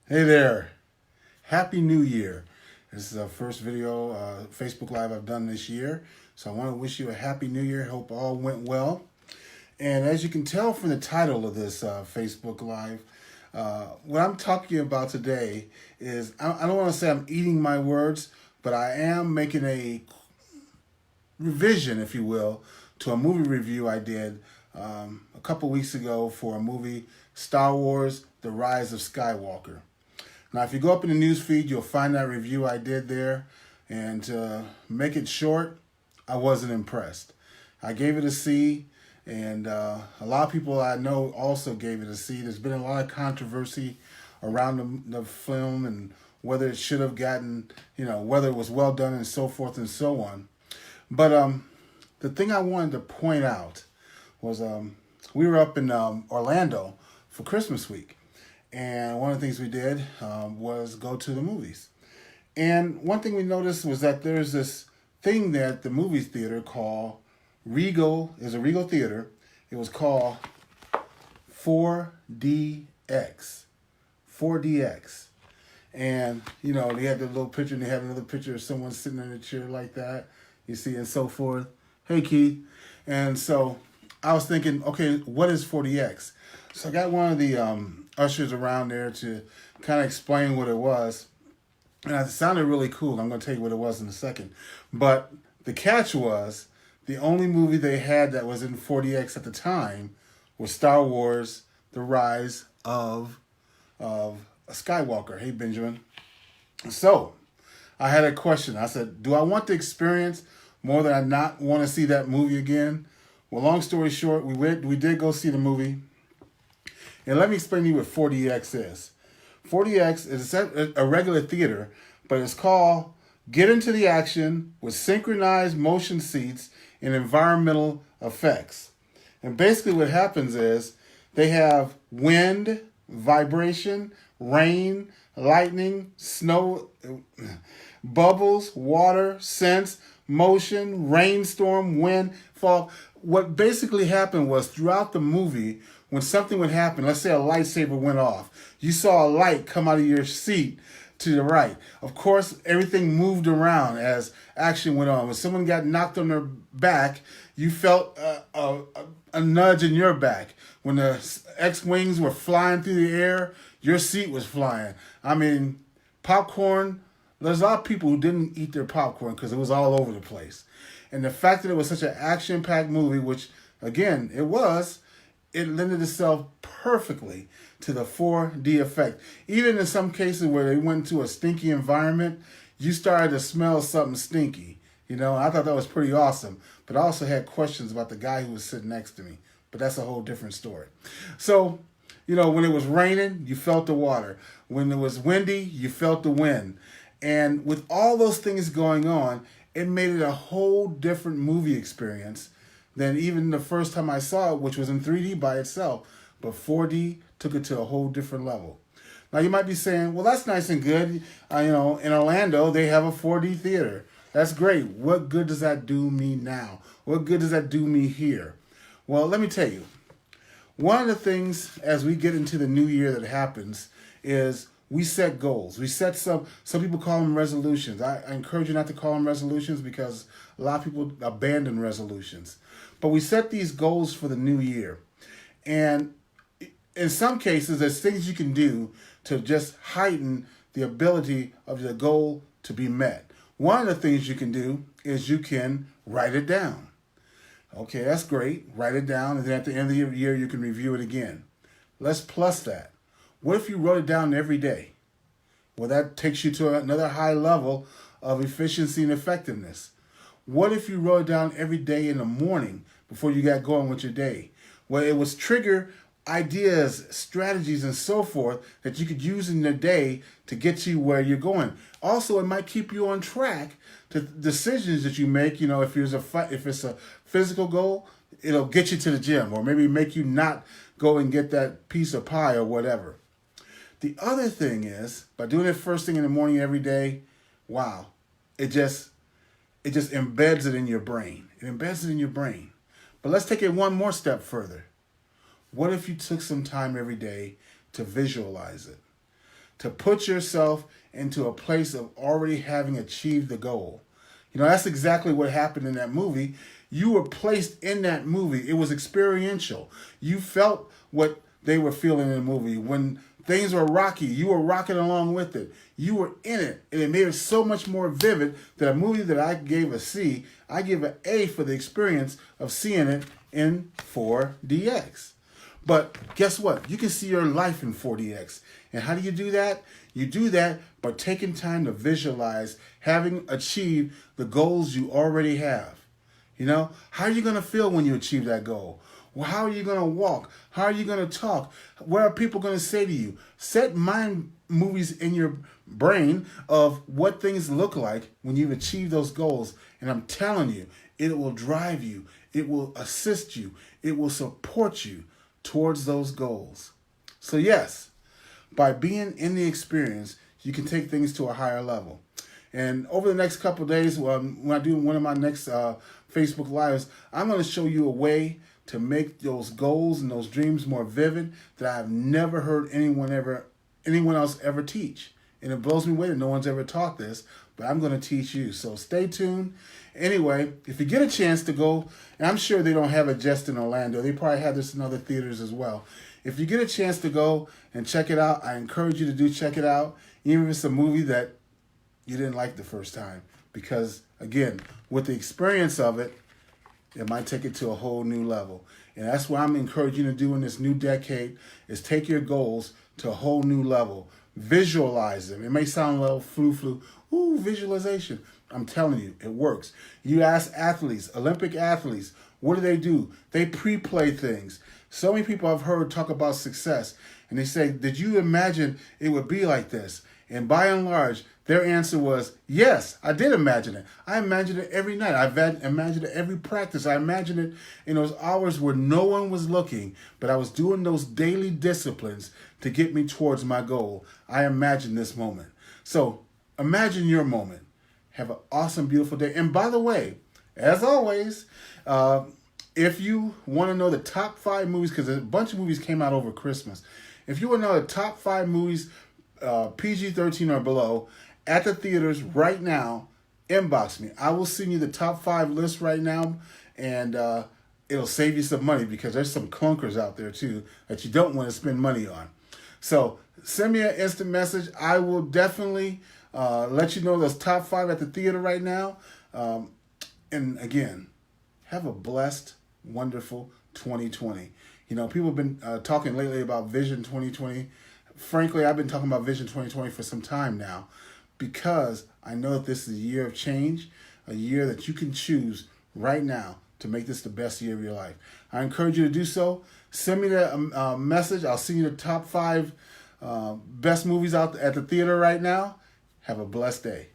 Hey there. Happy New Year. This is the first video, Facebook Live I've done this year. So I want to wish you a Happy New Year. Hope all went well. And as you can tell from the title of this Facebook Live, what I'm talking about today is, I don't want to say I'm eating my words, but I am making a revision, if you will, to a movie review I did a couple weeks ago for a movie, Star Wars, The Rise of Skywalker. Now, if you go up in the news feed, you'll find that review I did there. And to make it short, I wasn't impressed. I gave it a C, and a lot of people I know also gave it a C. There's been a lot of controversy around the film and whether it should have gotten, whether it was well done and so forth and so on. But the thing I wanted to point out was we were up in Orlando for Christmas week. And one of the things we did was go to the movies. And one thing we noticed was that there's this thing there at the movie theater called Regal. There's a Regal theater. It was called 4DX. 4DX. And, they had the little picture, and they had another picture of someone sitting in a chair like that, you see, and so forth. Hey, Keith. And so I was thinking, okay, what is 4DX? So I got one of the ushers around there to kind of explain what it was. And it sounded really cool. I'm going to tell you what it was in a second. But the catch was the only movie they had that was in 4DX at the time was Star Wars, The Rise of Skywalker. Hey, Benjamin. So I had a question. I said, do I want the experience more than I not want to see that movie again? Well, long story short, we did go see the movie. And let me explain to you what 4DX is. 4DX is a regular theater, but it's called Get Into the Action with Synchronized Motion Seats and Environmental Effects. And basically what happens is they have wind, vibration, rain, lightning, snow, bubbles, water, scents, motion, rainstorm, wind, fog. What basically happened was throughout the movie, when something would happen, let's say a lightsaber went off, you saw a light come out of your seat to the right. Of course, everything moved around as action went on. When someone got knocked on their back, you felt a nudge in your back. When the X-Wings were flying through the air, your seat was flying. I mean, popcorn, there's a lot of people who didn't eat their popcorn because it was all over the place. And the fact that it was such an action-packed movie, which, again, it lended itself perfectly to the 4D effect. Even in some cases where they went to a stinky environment, you started to smell something stinky. I thought that was pretty awesome. But I also had questions about the guy who was sitting next to me. But that's a whole different story. So, when it was raining, you felt the water. When it was windy, you felt the wind. And with all those things going on, it made it a whole different movie experience than even the first time I saw it, which was in 3D by itself. But 4D took it to a whole different level. Now, you might be saying, well, that's nice and good. In Orlando, they have a 4D theater. That's great. What good does that do me now? What good does that do me here? Well, let me tell you. One of the things as we get into the new year that happens is we set goals. We set some people call them resolutions. I encourage you not to call them resolutions because a lot of people abandon resolutions. But we set these goals for the new year. And in some cases, there's things you can do to just heighten the ability of the goal to be met. One of the things you can do is you can write it down. Okay, that's great. Write it down, and then at the end of the year, you can review it again. Let's plus that. What if you wrote it down every day? Well, that takes you to another high level of efficiency and effectiveness. What if you wrote it down every day in the morning before you got going with your day? Well, it was trigger ideas, strategies, and so forth that you could use in the day to get you where you're going. Also, it might keep you on track to decisions that you make. If it's a physical goal, it'll get you to the gym, or maybe make you not go and get that piece of pie or whatever. The other thing is, by doing it first thing in the morning every day, wow, it just embeds it in your brain. It embeds it in your brain. But let's take it one more step further. What if you took some time every day to visualize it? to put yourself into a place of already having achieved the goal. You know, that's exactly what happened in that movie. You were placed in that movie. It was experiential. You felt what they were feeling in the movie. When things were rocky, you were rocking along with it. You were in it, and it made it so much more vivid that a movie that I gave a C, I give an A for the experience of seeing it in 4DX. But guess what? You can see your life in 4DX. And how do you do that? You do that by taking time to visualize having achieved the goals you already have. You know, how are you going to feel when you achieve that goal? Well, how are you going to walk? How are you going to talk? What are people going to say to you? Set mind movies in your brain of what things look like when you've achieved those goals. And I'm telling you, it will drive you. It will assist you. It will support you towards those goals. So yes, by being in the experience, you can take things to a higher level. And over the next couple of days, when I do one of my next Facebook Lives, I'm going to show you a way to make those goals and those dreams more vivid that I've never heard anyone else ever teach. And it blows me away that no one's ever taught this, but I'm going to teach you. So stay tuned. Anyway, if you get a chance to go, and I'm sure they don't have it just in Orlando. They probably have this in other theaters as well. If you get a chance to go and check it out, I encourage you to check it out, even if it's a movie that you didn't like the first time. Because, again, with the experience of it, it might take it to a whole new level. And that's what I'm encouraging you to do in this new decade, is take your goals to a whole new level. Visualize them. It may sound a little flu. Ooh, visualization. I'm telling you, it works. You ask athletes, Olympic athletes, what do? They pre-play things. So many people I've heard talk about success, and they say, did you imagine it would be like this? And by and large, their answer was, yes, I did imagine it. I imagined it every night. I imagined it every practice. I imagined it in those hours where no one was looking, but I was doing those daily disciplines to get me towards my goal. I imagined this moment. So imagine your moment. Have an awesome, beautiful day. And by the way, as always, if you want to know the top 5 movies, because a bunch of movies came out over Christmas. If you want to know the top 5 movies, PG-13 or below, at the theaters right now, inbox me. I will send you the top 5 list right now, and it'll save you some money because there's some clunkers out there too that you don't want to spend money on. So send me an instant message. I will definitely let you know those top 5 at the theater right now. And again, have a blessed, wonderful 2020. You know, people have been talking lately about Vision 2020. Frankly, I've been talking about Vision 2020 for some time now because I know that this is a year of change, a year that you can choose right now to make this the best year of your life. I encourage you to do so. Send me the message. I'll send you the top 5 best movies out at the theater right now. Have a blessed day.